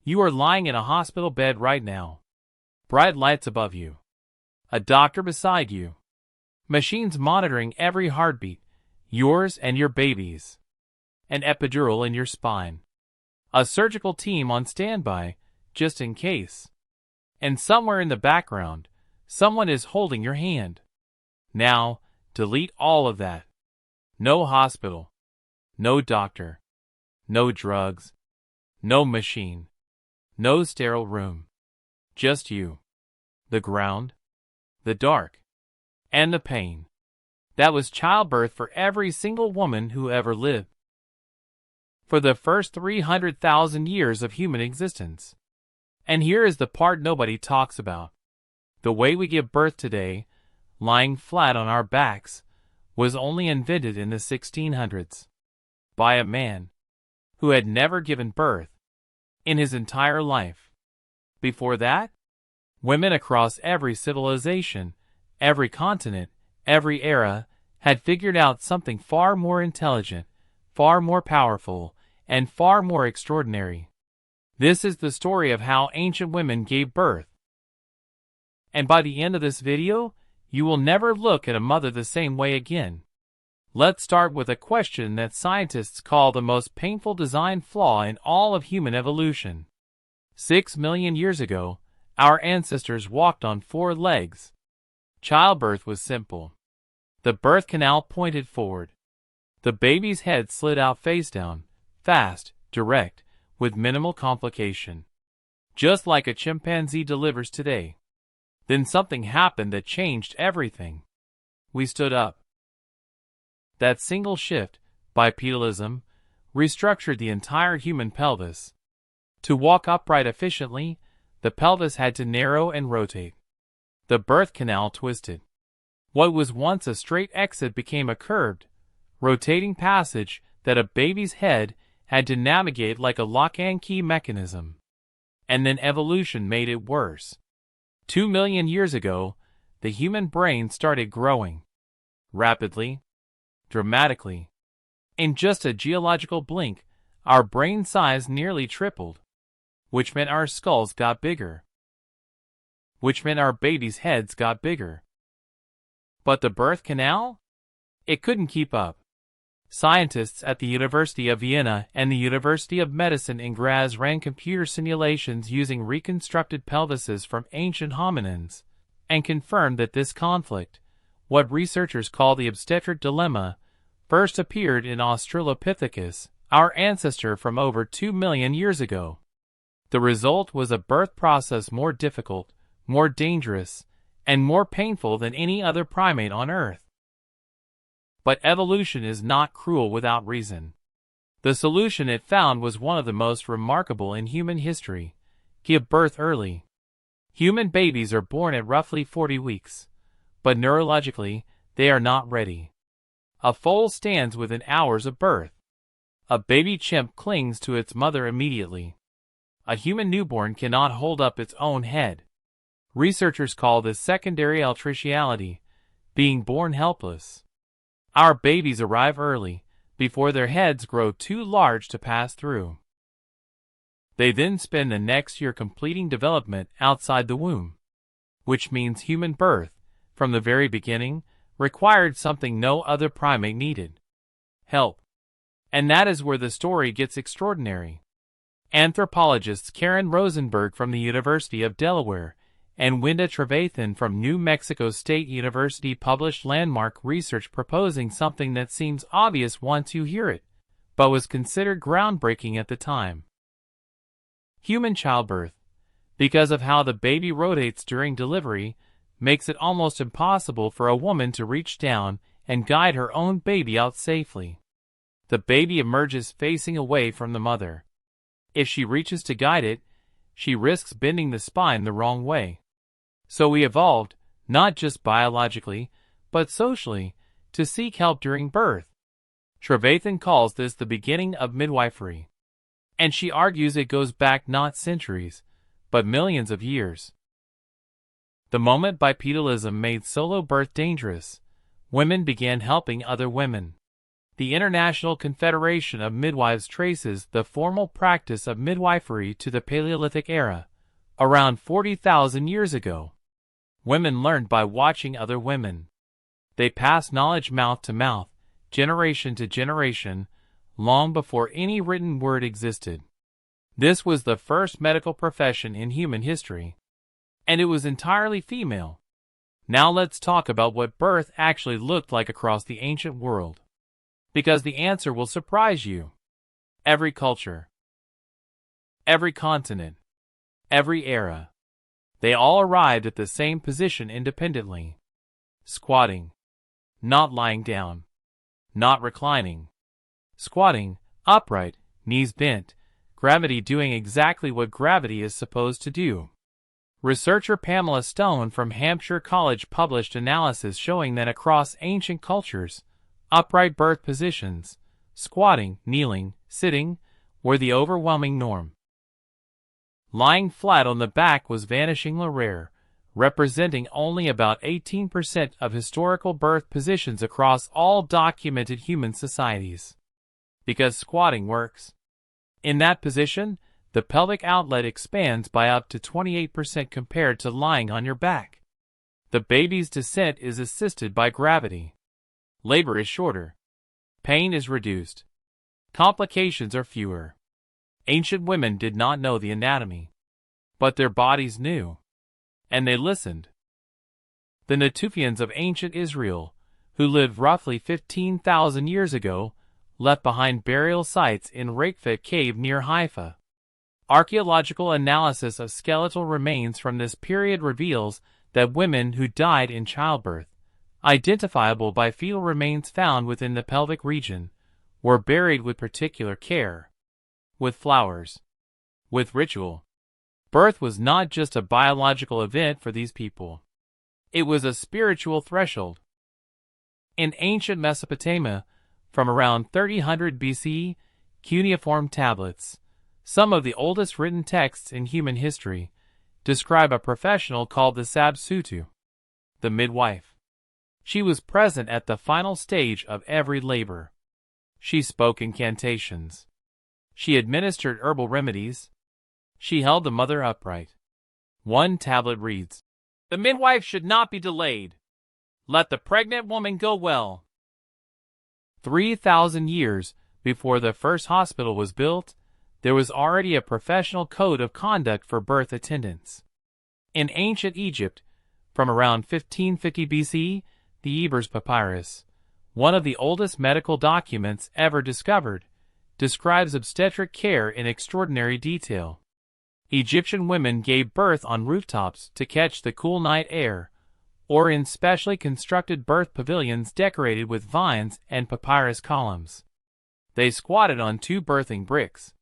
You are lying in a hospital bed right now. Bright lights above you. A doctor beside you. Machines monitoring every heartbeat, yours and your baby's. An epidural in your spine. A surgical team on standby, just in case. And somewhere in the background, someone is holding your hand. Now, delete all of that. No hospital. No doctor. No drugs. No machine. No sterile room. Just you. The ground. The dark. And the pain. That was childbirth for every single woman who ever lived. For the first 300,000 years of human existence. And here is the part nobody talks about. The way we give birth today, lying flat on our backs, was only invented in the 1600s. By a man who had never given birth in his entire life. Before that, women across every civilization, every continent, every era, had figured out something far more intelligent, far more powerful, and far more extraordinary. This is the story of how ancient women gave birth. And by the end of this video, you will never look at a mother the same way again. Let's start with a question that scientists call the most painful design flaw in all of human evolution. 6 million years ago, our ancestors walked on 4 legs. Childbirth was simple. The birth canal pointed forward. The baby's head slid out face down, fast, direct, with minimal complication. Just like a chimpanzee delivers today. Then something happened that changed everything. We stood up. That single shift, bipedalism, restructured the entire human pelvis. To walk upright efficiently, the pelvis had to narrow and rotate. The birth canal twisted. What was once a straight exit became a curved, rotating passage that a baby's head had to navigate like a lock and key mechanism. And then evolution made it worse. 2 million years ago, the human brain started growing. Rapidly. Dramatically. In just a geological blink, our brain size nearly tripled. Which meant our skulls got bigger. Which meant our babies' heads got bigger. But the birth canal? It couldn't keep up. Scientists at the University of Vienna and the University of Medicine in Graz ran computer simulations using reconstructed pelvises from ancient hominins, and confirmed that this conflict, what researchers call the obstetric dilemma, first appeared in Australopithecus, our ancestor from over 2 million years ago. The result was a birth process more difficult, more dangerous, and more painful than any other primate on Earth. But evolution is not cruel without reason. The solution it found was one of the most remarkable in human history: give birth early. Human babies are born at roughly 40 weeks, but neurologically, they are not ready. A foal stands within hours of birth. A baby chimp clings to its mother immediately. A human newborn cannot hold up its own head. Researchers call this secondary altriciality, being born helpless. Our babies arrive early, before their heads grow too large to pass through. They then spend the next year completing development outside the womb, which means human birth, from the very beginning, required something no other primate needed: help. And that is where the story gets extraordinary. Anthropologists Karen Rosenberg from the University of Delaware and Wenda Trevathan from New Mexico State University published landmark research proposing something that seems obvious once you hear it, but was considered groundbreaking at the time. Human childbirth, because of how the baby rotates during delivery, makes it almost impossible for a woman to reach down and guide her own baby out safely. The baby emerges facing away from the mother. If she reaches to guide it, she risks bending the spine the wrong way. So we evolved, not just biologically, but socially, to seek help during birth. Trevathan calls this the beginning of midwifery. And she argues it goes back not centuries, but millions of years. The moment bipedalism made solo birth dangerous, women began helping other women. The International Confederation of Midwives traces the formal practice of midwifery to the Paleolithic era, around 40,000 years ago. Women learned by watching other women. They passed knowledge mouth to mouth, generation to generation, long before any written word existed. This was the first medical profession in human history, and it was entirely female. Now let's talk about what birth actually looked like across the ancient world, because the answer will surprise you. Every culture, every continent, every era, they all arrived at the same position independently. Squatting. Not lying down. Not reclining. Squatting, upright, knees bent, gravity doing exactly what gravity is supposed to do. Researcher Pamela Stone from Hampshire College published analysis showing that across ancient cultures, upright birth positions, squatting, kneeling, sitting, were the overwhelming norm. Lying flat on the back was vanishingly rare, representing only about 18% of historical birth positions across all documented human societies. Because squatting works. In that position, the pelvic outlet expands by up to 28% compared to lying on your back. The baby's descent is assisted by gravity. Labor is shorter. Pain is reduced. Complications are fewer. Ancient women did not know the anatomy, but their bodies knew, and they listened. The Natufians of ancient Israel, who lived roughly 15,000 years ago, left behind burial sites in Rakfet Cave near Haifa. Archaeological analysis of skeletal remains from this period reveals that women who died in childbirth, identifiable by fetal remains found within the pelvic region, were buried with particular care, with flowers, with ritual. Birth was not just a biological event for these people. It was a spiritual threshold. In ancient Mesopotamia, from around 3000 BC, cuneiform tablets, some of the oldest written texts in human history, describe a professional called the Sabsutu, the midwife. She was present at the final stage of every labor. She spoke incantations. She administered herbal remedies. She held the mother upright. One tablet reads, "The midwife should not be delayed. Let the pregnant woman go well." 3,000 years before the first hospital was built, there was already a professional code of conduct for birth attendants. In ancient Egypt, from around 1550 BC, the Ebers Papyrus, one of the oldest medical documents ever discovered, describes obstetric care in extraordinary detail. Egyptian women gave birth on rooftops to catch the cool night air, or in specially constructed birth pavilions decorated with vines and papyrus columns. They squatted on 2 birthing bricks.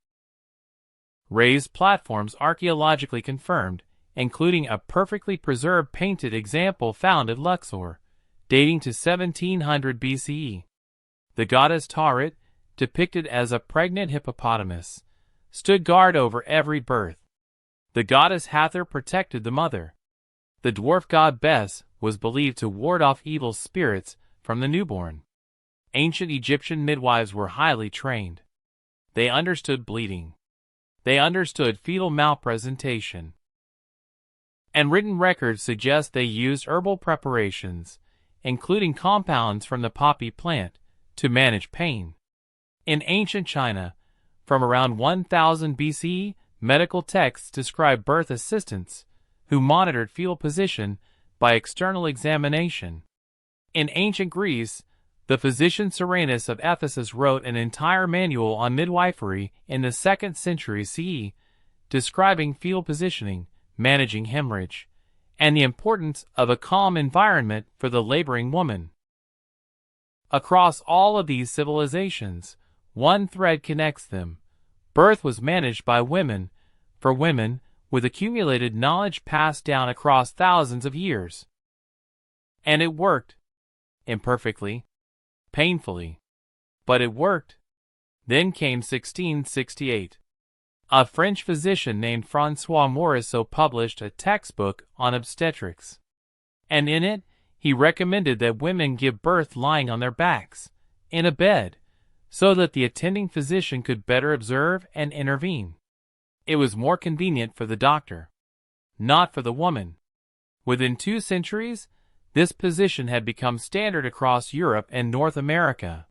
Raised platforms archaeologically confirmed, including a perfectly preserved painted example found at Luxor, dating to 1700 BCE. The goddess Taurit, depicted as a pregnant hippopotamus, stood guard over every birth. The goddess Hathor protected the mother. The dwarf god Bes was believed to ward off evil spirits from the newborn. Ancient Egyptian midwives were highly trained. They understood bleeding. They understood fetal malpresentation. And written records suggest they used herbal preparations, including compounds from the poppy plant, to manage pain. In ancient China, from around 1000 BC, medical texts describe birth assistants, who monitored fetal position by external examination. In ancient Greece, the physician Cyranus of Ephesus wrote an entire manual on midwifery in the 2nd century CE, describing fetal positioning, managing hemorrhage, and the importance of a calm environment for the laboring woman. Across all of these civilizations, one thread connects them. Birth was managed by women, for women, with accumulated knowledge passed down across thousands of years. And it worked. Imperfectly. Painfully. But it worked. Then came 1668. A French physician named François Morisseau published a textbook on obstetrics. And in it, he recommended that women give birth lying on their backs, in a bed, so that the attending physician could better observe and intervene. It was more convenient for the doctor, not for the woman. Within 2 centuries, this position had become standard across Europe and North America.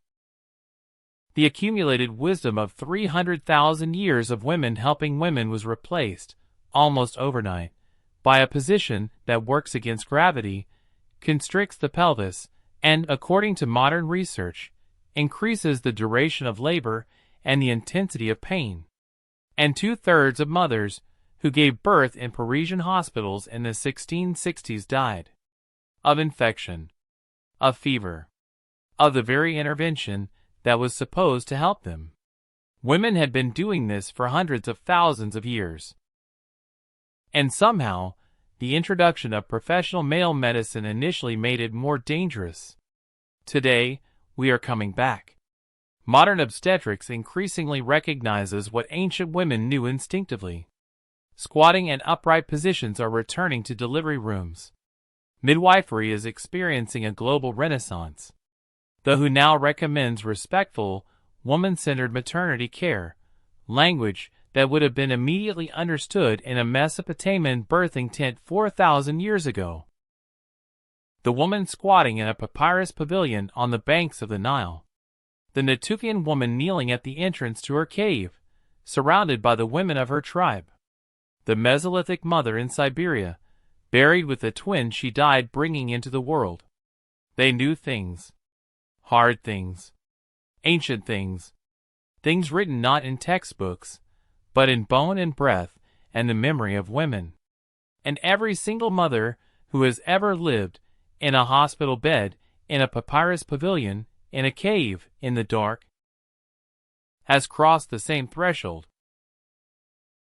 The accumulated wisdom of 300,000 years of women helping women was replaced, almost overnight, by a position that works against gravity, constricts the pelvis, and, according to modern research, increases the duration of labor and the intensity of pain. And 2/3 of mothers who gave birth in Parisian hospitals in the 1660s died of infection, of fever, of the very intervention that was supposed to help them. Women had been doing this for hundreds of thousands of years. And somehow, the introduction of professional male medicine initially made it more dangerous. Today, we are coming back. Modern obstetrics increasingly recognizes what ancient women knew instinctively. Squatting and upright positions are returning to delivery rooms. Midwifery is experiencing a global renaissance. The WHO now recommends respectful, woman-centered maternity care, language that would have been immediately understood in a Mesopotamian birthing tent 4,000 years ago. The woman squatting in a papyrus pavilion on the banks of the Nile. The Natufian woman kneeling at the entrance to her cave, surrounded by the women of her tribe. The Mesolithic mother in Siberia, buried with the twin she died bringing into the world. They knew things. Hard things. Ancient things. Things written not in textbooks, but in bone and breath and the memory of women. And every single mother who has ever lived in a hospital bed, in a papyrus pavilion, in a cave, in the dark, has crossed the same threshold.